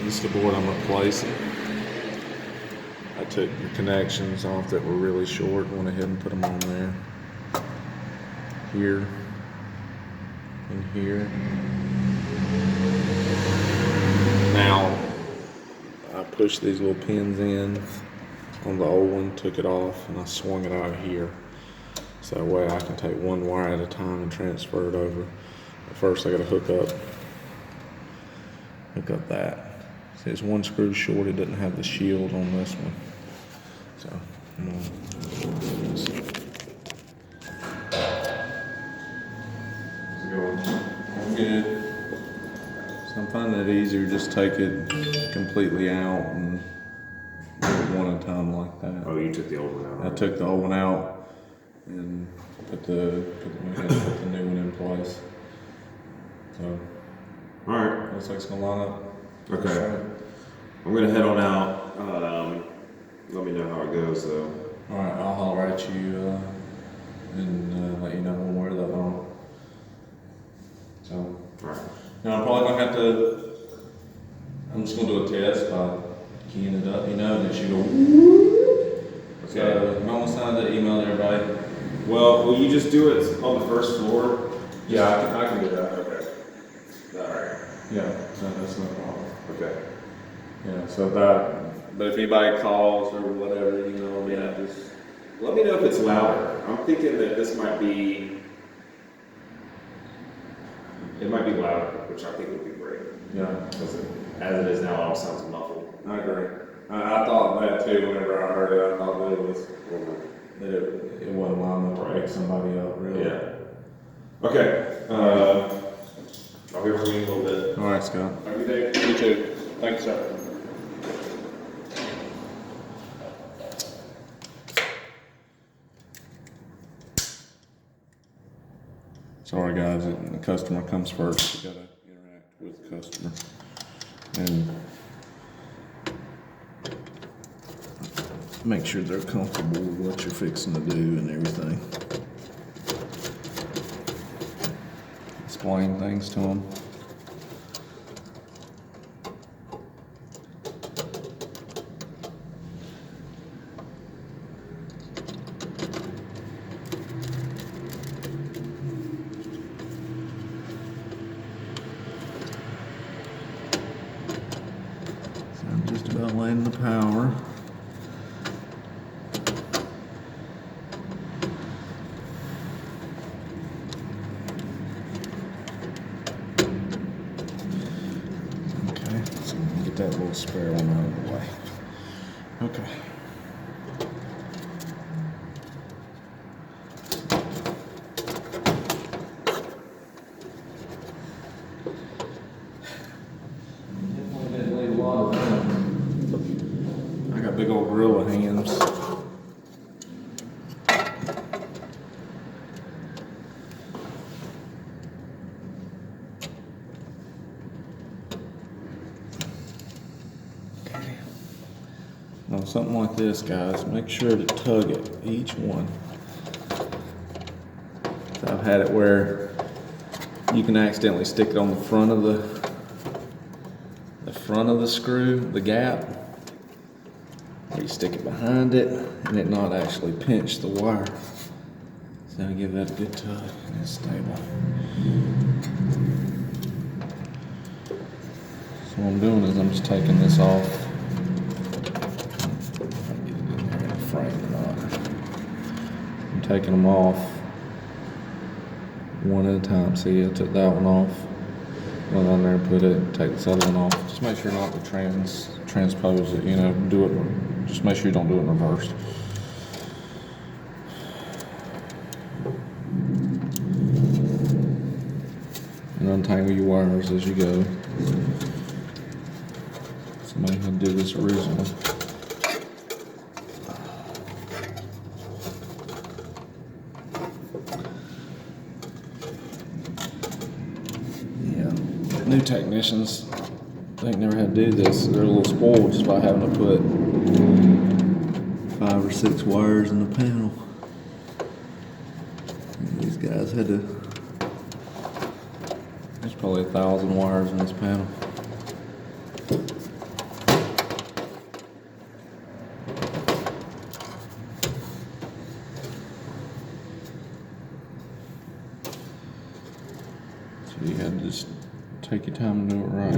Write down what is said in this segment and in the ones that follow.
This is the board I'm replacing. I took the connections off that were really short and went ahead and put them on there. Here and here. Now I pushed these little pins in on the old one, took it off, and I swung it out here. So that way I can take one wire at a time and transfer it over. But first I gotta hook up that. See, there's one screw short, it doesn't have the shield on this one. So, I'm good. So I'm finding it easier to just take it completely out and do it one at a time like that. Oh, you took the old one out? I took the old one out and put the new one in place. So, alright. looks like it's gonna line up. Okay. I'm gonna head on out. Let me know how it goes though. Alright, I'll holler at you and let you know when we're that long. So, alright. now I'm probably gonna have to, I'm just gonna do a test by keying it up, and then she go. Okay. So, I'm almost time to email everybody. Well, will you just do it on the first floor? Yeah, I can do that. Okay. Alright. Yeah, that's no problem. Okay. Yeah, so that, but if anybody calls or whatever, just. Let me know if it's louder. I'm thinking that this might be, it might be louder, which I think would be great. Yeah. Because as it is now, it all sounds muffled. I agree. I thought that too whenever I heard it. I thought that it was, that it wasn't loud enough to wake somebody up, really. Yeah. Okay. I'll hear from you in a little bit. All right, Scott. Have a good day. You too. Thanks, sir. Sorry, guys. The customer comes first. You gotta interact with the customer and make sure they're comfortable with what you're fixing to do and everything. Explain things to them. So I'm just about laying the power. That little spare one out of the way. Okay. Definitely didn't leave a lot of them. I got big old gorilla hands. Now something like this, guys, make sure to tug it, each one. So I've had it where you can accidentally stick it on the front of the screw, the gap, or you stick it behind it and it not actually pinch the wire. So I give that a good tug and it's stable. So what I'm doing is I'm just taking this off. I'm taking them off one at a time. See, I took that one off, went on there and put it, take this other one off. Just make sure not to transpose it, do it, just make sure you don't do it in reverse. And untangle your wires as you go. Somebody had to do this originally. New technicians, they never had to do this. They're a little spoiled just by having to put 5 or 6 wires in the panel. And these guys had to, there's probably 1,000 wires in this panel. take your time and do it right.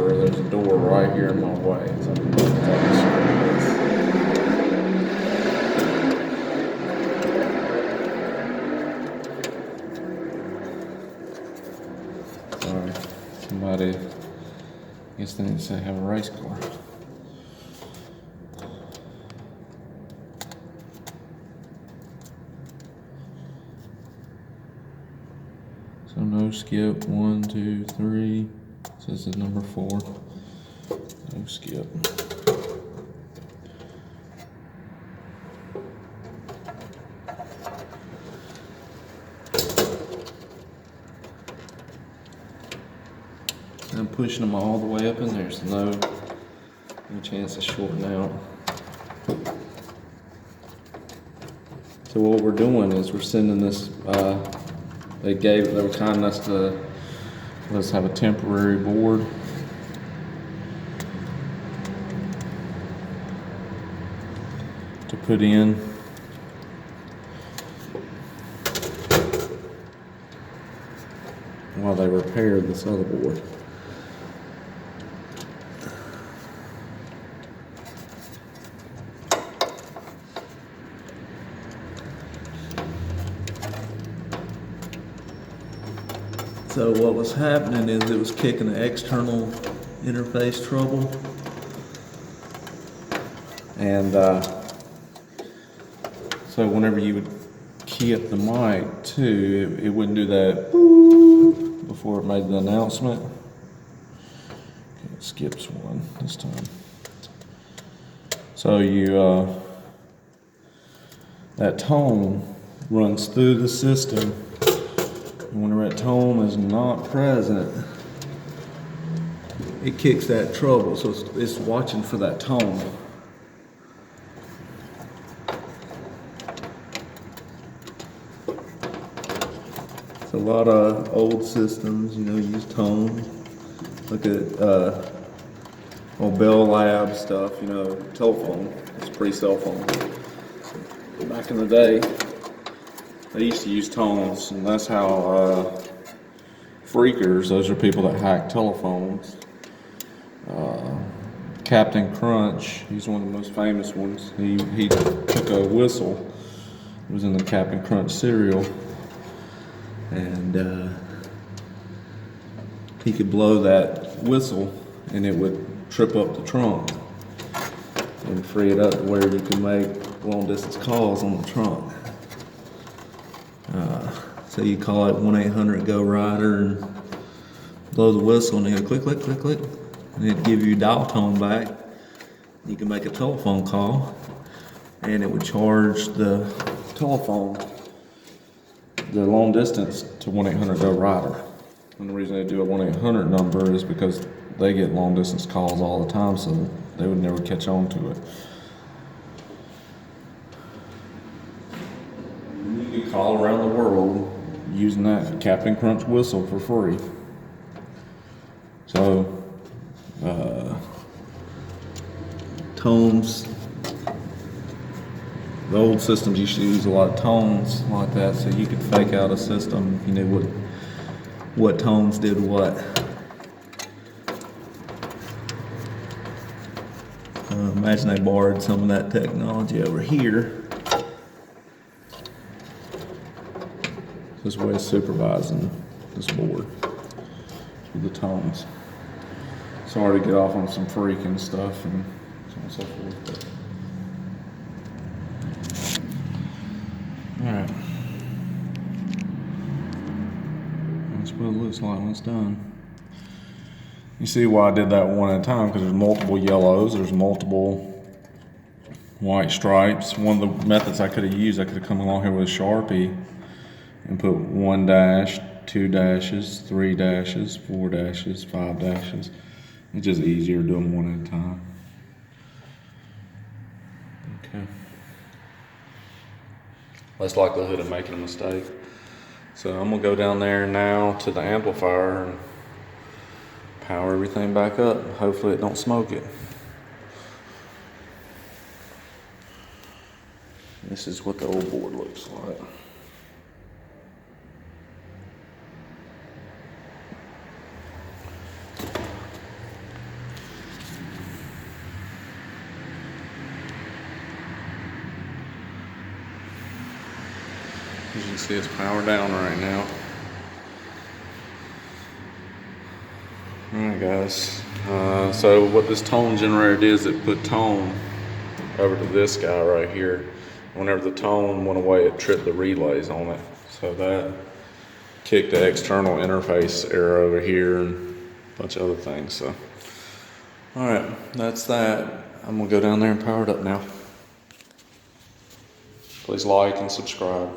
There's a door right here in my way. So sorry, somebody, I guess they didn't say have a race car. So no skip, 1, 2, 3. This is number 4. No skip. I'm pushing them all the way up in there, so no chance of shorting out. So what we're doing is we're sending this. They were kind enough to let's have a temporary board. To put in. While they repaired this other board. So what was happening is it was kicking the external interface trouble. And so whenever you would key up the mic too, it wouldn't do that boop before it made the announcement. Okay, it skips one this time. So you, that tone runs through the system. And whenever that tone is not present, it kicks that trouble. So it's watching for that tone. So a lot of old systems, use tone. Look at old Bell Lab stuff, telephone. It's pre-cell phone. So back in the day, they used to use tones, and that's how phreakers, those are people that hack telephones. Captain Crunch, he's one of the most famous ones. He took a whistle, it was in the Captain Crunch cereal, and he could blow that whistle and it would trip up the trunk and free it up to where you can make long distance calls on the trunk. So you call it 1-800-GO-RIDER and blow the whistle, and you go click, click, click, click, and it'd give you dial tone back. You can make a telephone call, and it would charge the telephone, the long distance, to 1-800-GO-RIDER. And the reason they do a 1-800 number is because they get long distance calls all the time, so they would never catch on to it. You can call around the world using that Captain Crunch whistle for free. So, tones, the old systems used to use a lot of tones like that, so you could fake out a system if you knew what tones did what. Imagine they borrowed some of that technology over here. This way of supervising this board with the tones. Sorry to get off on some freaking stuff and so on and so forth. Alright. That's what it looks like when it's done. You see why I did that one at a time, because there's multiple yellows, there's multiple white stripes. One of the methods I could have used, I could have come along here with a Sharpie and put 1 dash, 2 dashes, 3 dashes, 4 dashes, 5 dashes. It's just easier to do them one at a time. Okay. Less likelihood of making a mistake. So I'm gonna go down there now to the amplifier and power everything back up. Hopefully it don't smoke it. This is what the old board looks like. As you can see, it's powered down right now. Alright guys, so what this tone generator did is it put tone over to this guy right here. Whenever the tone went away, it tripped the relays on it. So that kicked the external interface error over here and a bunch of other things. So, alright, that's that. I'm gonna go down there and power it up now. Please like and subscribe.